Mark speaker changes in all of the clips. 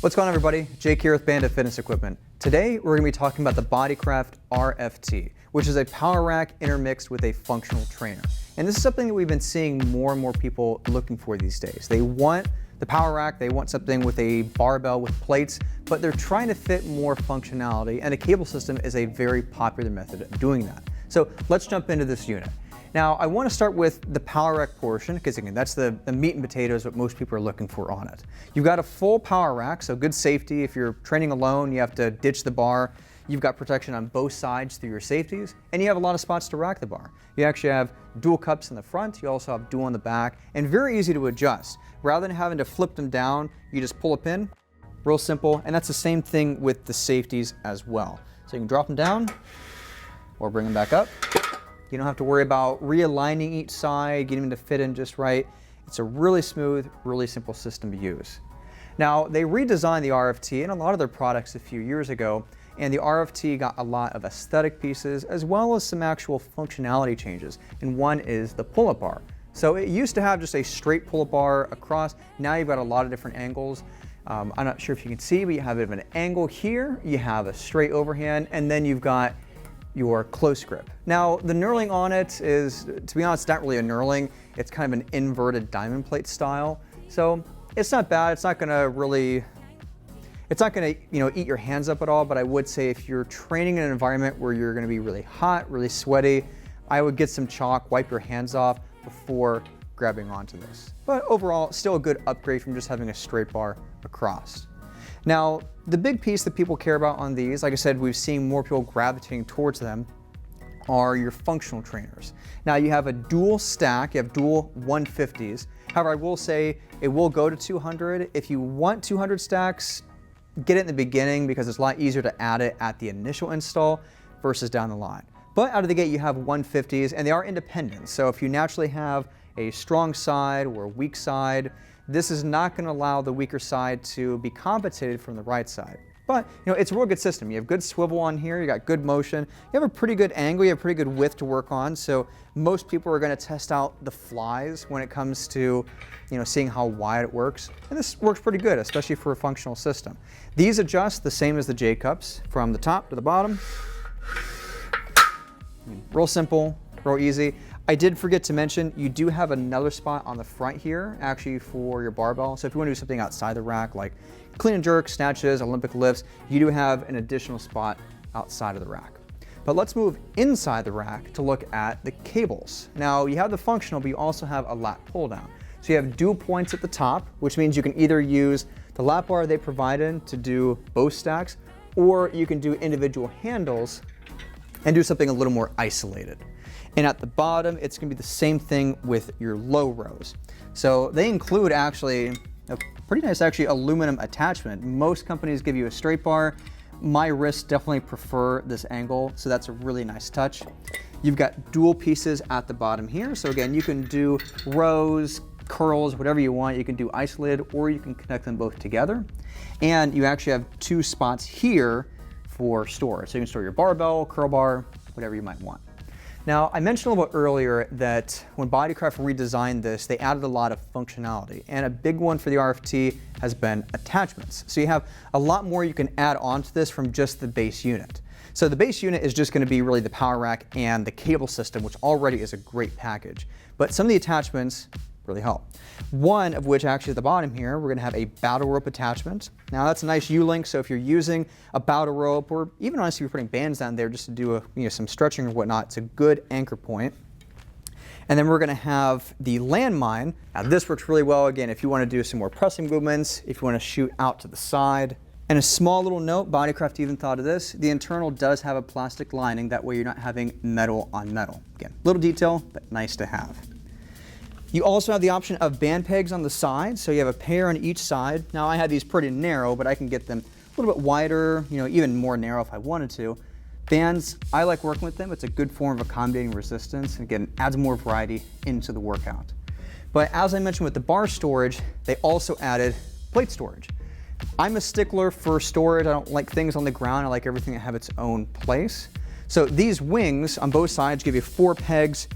Speaker 1: What's going on, everybody? Jake here with Bandit Fitness Equipment. Today we're going to be talking about the Bodycraft RFT, which is a power rack intermixed with a functional trainer. And this is something that we've been seeing more and more people looking for these days. They want the power rack, they want something with a barbell with plates, but they're trying to fit more functionality, and a cable system is a very popular method of doing that. So let's jump into this unit. Now, I want to start with the power rack portion, because again, that's the meat and potatoes, what most people are looking for on it. You've got a full power rack, so good safety. If you're training alone, you have to ditch the bar. You've got protection on both sides through your safeties, and you have a lot of spots to rack the bar. You actually have dual cups in the front, you also have dual in the back, and very easy to adjust. Rather than having to flip them down, you just pull a pin, real simple, and that's the same thing with the safeties as well. So you can drop them down, or bring them back up. You don't have to worry about realigning each side, getting them to fit in just right. It's a really smooth, really simple system to use. Now, they redesigned the RFT in a lot of their products a few years ago, and the RFT got a lot of aesthetic pieces as well as some actual functionality changes. And one is the pull-up bar. So it used to have just a straight pull-up bar across. Now you've got a lot of different angles. I'm not sure if you can see, but you have a bit of an angle here. You have a straight overhand, and then you've got your close grip. Now, the knurling on it is, to be honest, not really a knurling. It's kind of an inverted diamond plate style. So it's not bad. It's not gonna eat your hands up at all, but I would say if you're training in an environment where you're gonna be really hot, really sweaty, I would get some chalk, wipe your hands off before grabbing onto this. But overall, still a good upgrade from just having a straight bar across. Now, the big piece that people care about on these, like I said, we've seen more people gravitating towards them, are your functional trainers. Now, you have a dual stack, you have dual 150s. However, I will say it will go to 200. If you want 200 stacks, get it in the beginning because it's a lot easier to add it at the initial install versus down the line. But out of the gate, you have 150s, and they are independent. So if you naturally have a strong side or a weak side, this is not going to allow the weaker side to be compensated from the right side. But it's a real good system. You have good swivel on here, you got good motion, you have a pretty good angle, you have pretty good width to work on. So most people are going to test out the flies when it comes to seeing how wide it works. And this works pretty good, especially for a functional system. These adjust the same as the J cups from the top to the bottom. Real simple, real easy. I did forget to mention, you do have another spot on the front here, actually for your barbell. So if you want to do something outside the rack, like clean and jerk, snatches, Olympic lifts, you do have an additional spot outside of the rack. But let's move inside the rack to look at the cables. Now, you have the functional, but you also have a lat pull down. So you have dual points at the top, which means you can either use the lat bar they provided to do both stacks, or you can do individual handles and do something a little more isolated. And at the bottom, it's gonna be the same thing with your low rows. So they include actually a pretty nice aluminum attachment. Most companies give you a straight bar. My wrists definitely prefer this angle, so that's a really nice touch. You've got dual pieces at the bottom here. So again, you can do rows, curls, whatever you want. You can do isolated, or you can connect them both together. And you actually have two spots here for storage. So you can store your barbell, curl bar, whatever you might want. Now, I mentioned a little bit earlier that when Bodycraft redesigned this, they added a lot of functionality. And a big one for the RFT has been attachments. So you have a lot more you can add onto this from just the base unit. So the base unit is just going to be really the power rack and the cable system, which already is a great package. But some of the attachments really help. One of which actually at the bottom here, we're going to have a battle rope attachment. Now that's a nice U-link, so if you're using a battle rope, or even honestly if you're putting bands down there just to do some stretching or whatnot, it's a good anchor point. And then we're going to have the landmine. Now this works really well, again, if you want to do some more pressing movements, if you want to shoot out to the side. And a small little note, Bodycraft even thought of this, the internal does have a plastic lining, that way you're not having metal on metal. Again, little detail, but nice to have. You also have the option of band pegs on the side, so you have a pair on each side. Now I have these pretty narrow, but I can get them a little bit wider, even more narrow if I wanted to. Bands, I like working with them. It's a good form of accommodating resistance, and again, adds more variety into the workout. But as I mentioned with the bar storage, they also added plate storage. I'm a stickler for storage. I don't like things on the ground. I like everything to have its own place. So these wings on both sides give you 4 pegs.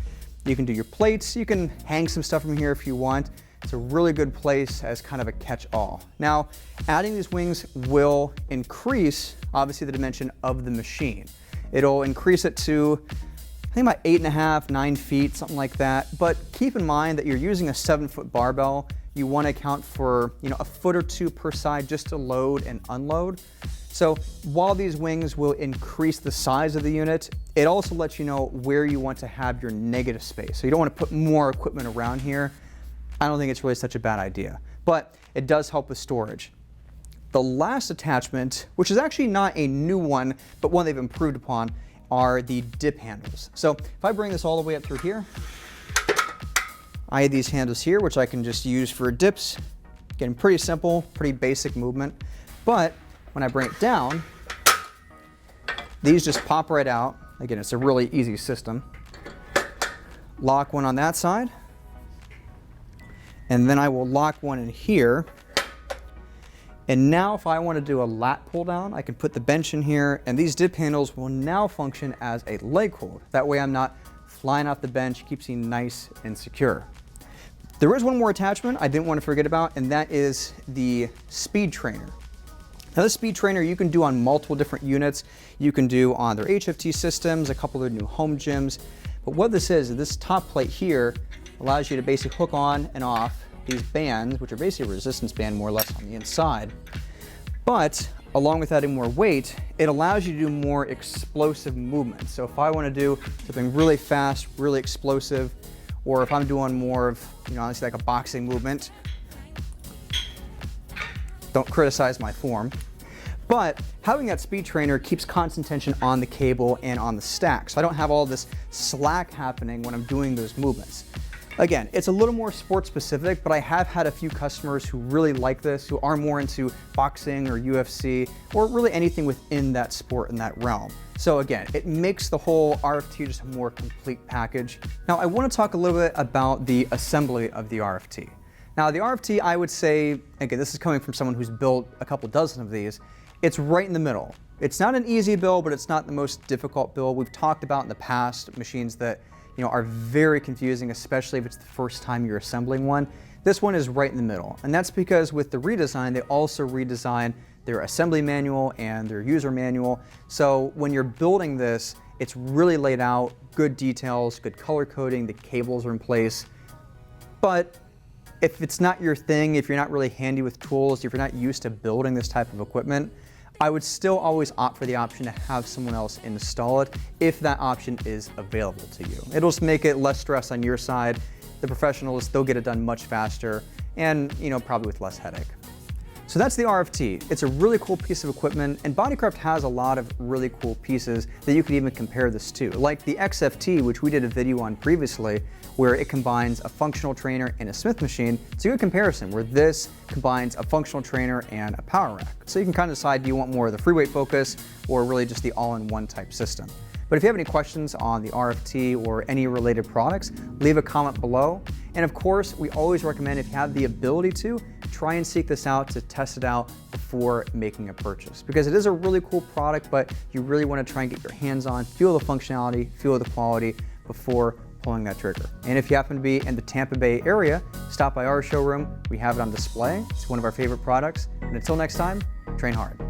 Speaker 1: You can do your plates, you can hang some stuff from here if you want, It's a really good place as kind of a catch-all. Now, adding these wings will increase, obviously, the dimension of the machine. It'll increase it to, I think, about 8.5, 9 feet, something like that. But keep in mind that you're using a 7-foot barbell. You want to account for, a foot or two per side just to load and unload. So while these wings will increase the size of the unit, it also lets you know where you want to have your negative space. So you don't want to put more equipment around here. I don't think it's really such a bad idea, but it does help with storage. The last attachment, which is actually not a new one, but one they've improved upon, are the dip handles. So if I bring this all the way up through here, I have these handles here, which I can just use for dips. Again, pretty simple, pretty basic movement. But when I bring it down, these just pop right out. Again, it's a really easy system. Lock one on that side. And then I will lock one in here. And now if I want to do a lat pull down, I can put the bench in here, and these dip handles will now function as a leg hold. That way I'm not flying off the bench, keeps you nice and secure. There is one more attachment I didn't want to forget about, and that is the speed trainer. Now this speed trainer you can do on multiple different units. You can do on their HFT systems, a couple of their new home gyms. But what this is this top plate here allows you to basically hook on and off these bands, which are basically a resistance band more or less on the inside. But along with adding more weight, it allows you to do more explosive movements. So if I want to do something really fast, really explosive, or if I'm doing more of, honestly like a boxing movement, don't criticize my form. But having that speed trainer keeps constant tension on the cable and on the stack. So I don't have all this slack happening when I'm doing those movements. Again, it's a little more sport specific, but I have had a few customers who really like this, who are more into boxing or UFC, or really anything within that sport in that realm. So again, it makes the whole RFT just a more complete package. Now I want to talk a little bit about the assembly of the RFT. Now the RFT, I would say, again, this is coming from someone who's built a couple dozen of these, it's right in the middle. It's not an easy build, but it's not the most difficult build. We've talked about in the past machines that are very confusing, especially if it's the first time you're assembling one. This one is right in the middle, and that's because with the redesign, they also redesigned their assembly manual and their user manual. So when you're building this, it's really laid out, good details, good color coding, the cables are in place. But if it's not your thing, if you're not really handy with tools, if you're not used to building this type of equipment, I would still always opt for the option to have someone else install it if that option is available to you. It'll just make it less stress on your side. The professionals, they'll get it done much faster and probably with less headache. So that's the RFT. It's a really cool piece of equipment, and Bodycraft has a lot of really cool pieces that you could even compare this to, like the XFT, which we did a video on previously, where it combines a functional trainer and a Smith machine. It's a good comparison, where this combines a functional trainer and a power rack. So you can kind of decide, do you want more of the free weight focus or really just the all-in-one type system. But if you have any questions on the RFT or any related products, leave a comment below. And of course, we always recommend, if you have the ability to, try and seek this out to test it out before making a purchase. Because it is a really cool product, but you really want to try and get your hands on, feel the functionality, feel the quality before pulling that trigger. And if you happen to be in the Tampa Bay area, stop by our showroom. We have it on display. It's one of our favorite products. And until next time, train hard.